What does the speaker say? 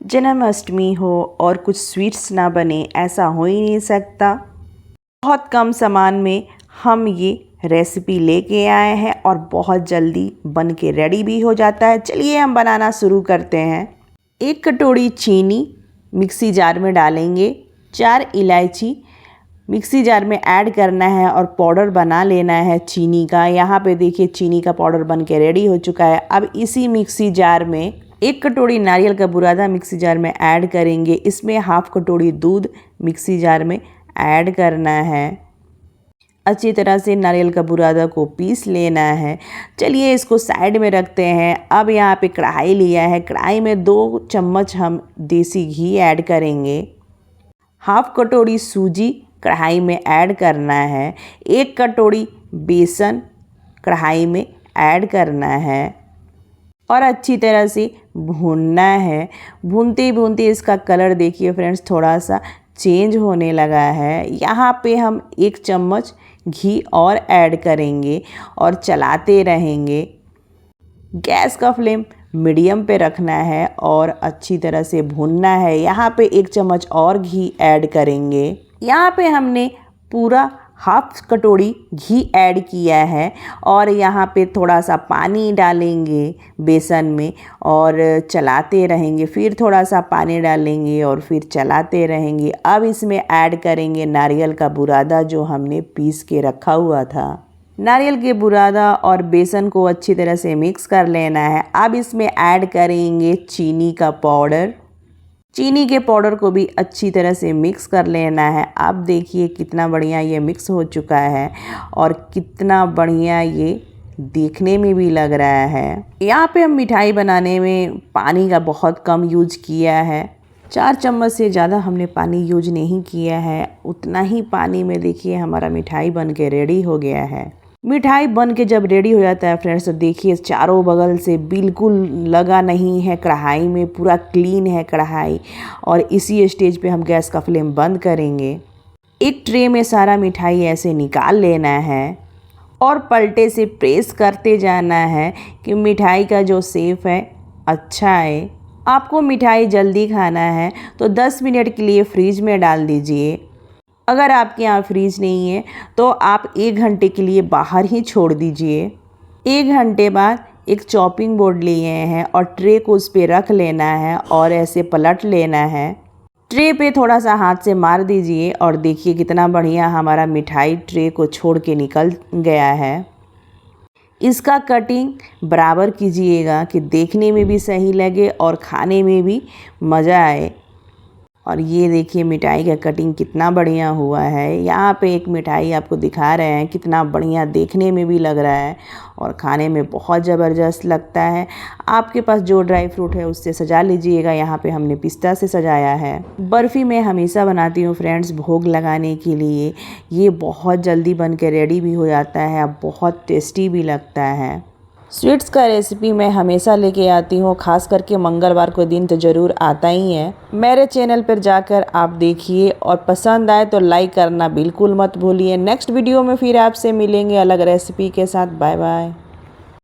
जन्माष्टमी हो और कुछ स्वीट्स ना बने, ऐसा हो ही नहीं सकता। बहुत कम सामान में हम ये रेसिपी लेके आए हैं और बहुत जल्दी बन के रेडी भी हो जाता है। चलिए हम बनाना शुरू करते हैं। 1 कटोरी चीनी मिक्सी जार में डालेंगे। 4 इलायची मिक्सी जार में ऐड करना है और पाउडर बना लेना है चीनी का। यहाँ पे देखिए चीनी का पाउडर बन के रेडी हो चुका है। अब इसी मिक्सी जार में 1 कटोरी नारियल का बुरादा मिक्सी जार में ऐड करेंगे। इसमें हाफ कटोरी दूध मिक्सी जार में ऐड करना है। अच्छी तरह से नारियल का बुरादा को पीस लेना है। चलिए इसको साइड में रखते हैं। अब यहाँ पे कढ़ाई लिया है। कढ़ाई में 2 चम्मच हम देसी घी ऐड करेंगे। हाफ कटोरी सूजी कढ़ाई में ऐड करना है। 1 कटोरी बेसन कढ़ाई में ऐड करना है और अच्छी तरह से भूनना है। भूनते भूनते इसका कलर देखिए फ्रेंड्स थोड़ा सा चेंज होने लगा है। यहाँ पे हम 1 चम्मच घी और ऐड करेंगे और चलाते रहेंगे। गैस का फ्लेम मीडियम पे रखना है और अच्छी तरह से भूनना है। यहाँ पे 1 चम्मच और घी ऐड करेंगे। यहाँ पे हमने पूरा हाफ कटोरी घी ऐड किया है और यहाँ पे थोड़ा सा पानी डालेंगे बेसन में और चलाते रहेंगे। फिर थोड़ा सा पानी डालेंगे और फिर चलाते रहेंगे। अब इसमें ऐड करेंगे नारियल का बुरादा जो हमने पीस के रखा हुआ था। नारियल के बुरादा और बेसन को अच्छी तरह से मिक्स कर लेना है। अब इसमें ऐड करेंगे चीनी का पाउडर। चीनी के पाउडर को भी अच्छी तरह से मिक्स कर लेना है। अब देखिए कितना बढ़िया ये मिक्स हो चुका है और कितना बढ़िया ये देखने में भी लग रहा है। यहाँ पे हम मिठाई बनाने में पानी का बहुत कम यूज किया है। 4 चम्मच से ज़्यादा हमने पानी यूज नहीं किया है। उतना ही पानी में देखिए हमारा मिठाई बन के रेडी हो गया है। मिठाई बन के जब रेडी हो जाता है फ्रेंड्स तो देखिए चारों बगल से बिल्कुल लगा नहीं है कढ़ाई में, पूरा क्लीन है कढ़ाई। और इसी स्टेज पे हम गैस का फ्लेम बंद करेंगे। एक ट्रे में सारा मिठाई ऐसे निकाल लेना है और पलटे से प्रेस करते जाना है कि मिठाई का जो शेप है अच्छा है। आपको मिठाई जल्दी खाना है तो 10 मिनट के लिए फ्रीज में डाल दीजिए। अगर आपके यहाँ फ्रीज नहीं है तो आप 1 घंटे के लिए बाहर ही छोड़ दीजिए। 1 घंटे बाद एक चॉपिंग बोर्ड लिए हैं और ट्रे को उस पर रख लेना है और ऐसे पलट लेना है। ट्रे पे थोड़ा सा हाथ से मार दीजिए और देखिए कितना बढ़िया हमारा मिठाई ट्रे को छोड़ के निकल गया है। इसका कटिंग बराबर कीजिएगा कि देखने में भी सही लगे और खाने में भी मज़ा आए। और ये देखिए मिठाई का कटिंग कितना बढ़िया हुआ है। यहाँ पे एक मिठाई आपको दिखा रहे हैं कितना बढ़िया देखने में भी लग रहा है और खाने में बहुत ज़बरदस्त लगता है। आपके पास जो ड्राई फ्रूट है उससे सजा लीजिएगा। यहाँ पे हमने पिस्ता से सजाया है। बर्फ़ी मैं हमेशा बनाती हूँ फ्रेंड्स भोग लगाने के लिए। ये बहुत जल्दी बन के रेडी भी हो जाता है और बहुत टेस्टी भी लगता है। स्वीट्स का रेसिपी मैं हमेशा लेके आती हूँ, खास करके मंगलवार को दिन तो ज़रूर आता ही है। मेरे चैनल पर जाकर आप देखिए और पसंद आए तो लाइक करना बिल्कुल मत भूलिए। नेक्स्ट वीडियो में फिर आपसे मिलेंगे अलग रेसिपी के साथ। Bye bye.